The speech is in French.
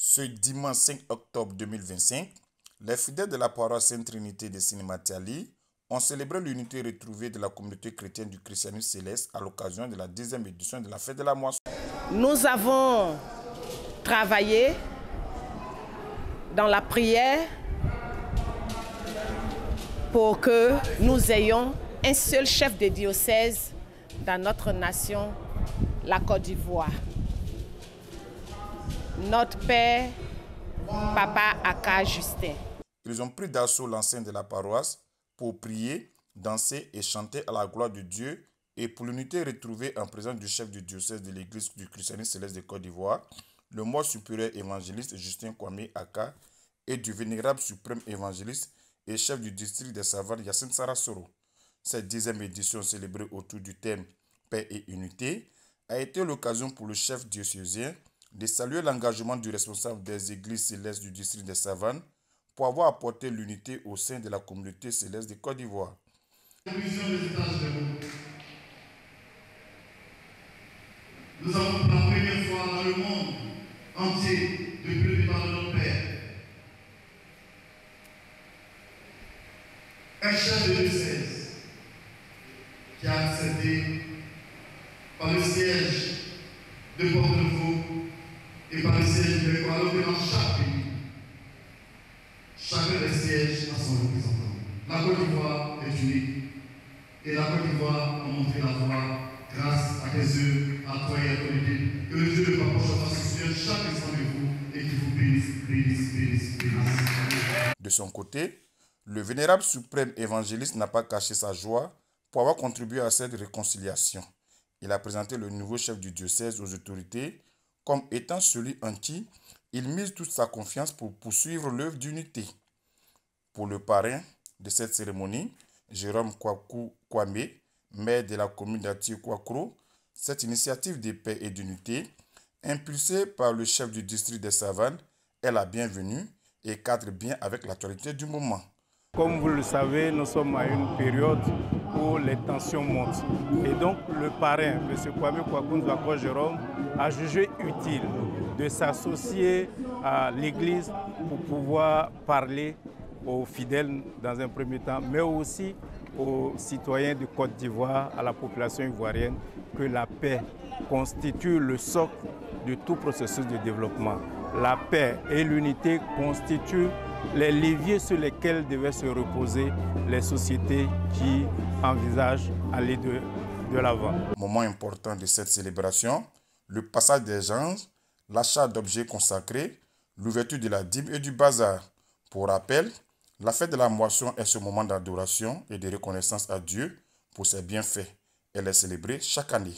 Ce dimanche 5 octobre 2025, les fidèles de la paroisse Sainte-Trinité de Sinématiali ont célébré l'unité retrouvée de la communauté chrétienne du christianisme céleste à l'occasion de la 10e édition de la fête de la moisson. Nous avons travaillé dans la prière pour que nous ayons un seul chef de diocèse dans notre nation, la Côte d'Ivoire. Notre père, Papa Aka Justin. Ils ont pris d'assaut l'enceinte de la paroisse pour prier, danser et chanter à la gloire de Dieu et pour l'unité retrouvée en présence du chef du diocèse de l'église du christianisme céleste de Côte d'Ivoire, le moine supérieur évangéliste Justin Kwame Aka et du vénérable suprême évangéliste et chef du district des Savanes Yacine Sarasoro. Cette 10e édition célébrée autour du thème Paix et Unité a été l'occasion pour le chef diocésain de saluer l'engagement du responsable des églises célestes du district des Savanes pour avoir apporté l'unité au sein de la communauté céleste de Côte d'Ivoire. Nous avons pour la première fois dans le monde entier, depuis le départ de notre Père, un chef de diocèse qui a accédé par le siège de Port-de-Vaux et par le siège de l'Équateur, alors que dans chaque pays, chacun des sièges a son représentant. La Côte d'Ivoire est unique et la Côte d'Ivoire a montré la voie grâce à tes œuvres, à toi et à ton équipe. Que le Dieu de Papa Chauffard se souvienne chaque instant de vous et qu'il vous bénisse. De son côté, le vénérable suprême évangéliste n'a pas caché sa joie pour avoir contribué à cette réconciliation. Il a présenté le nouveau chef du diocèse aux autorités comme étant celui en qui il mise toute sa confiance pour poursuivre l'œuvre d'unité. Pour le parrain de cette cérémonie, Jérôme Kwaku Kwame, maire de la commune d'Ati-Kwakro, cette initiative de paix et d'unité, impulsée par le chef du district des Savanes, est la bienvenue et cadre bien avec l'actualité du moment. Comme vous le savez, nous sommes à une période où les tensions montent. Et donc le parrain, M. Kwame Kwaku Nzwakwa Jérôme, a jugé utile de s'associer à l'Église pour pouvoir parler aux fidèles dans un premier temps, mais aussi aux citoyens de Côte d'Ivoire, à la population ivoirienne, que la paix constitue le socle de tout processus de développement. La paix et l'unité constituent les leviers sur lesquels devaient se reposer les sociétés qui envisagent aller de l'avant. Moment important de cette célébration, le passage des anges, l'achat d'objets consacrés, l'ouverture de la dîme et du bazar. Pour rappel, la fête de la moisson est ce moment d'adoration et de reconnaissance à Dieu pour ses bienfaits. Elle est célébrée chaque année.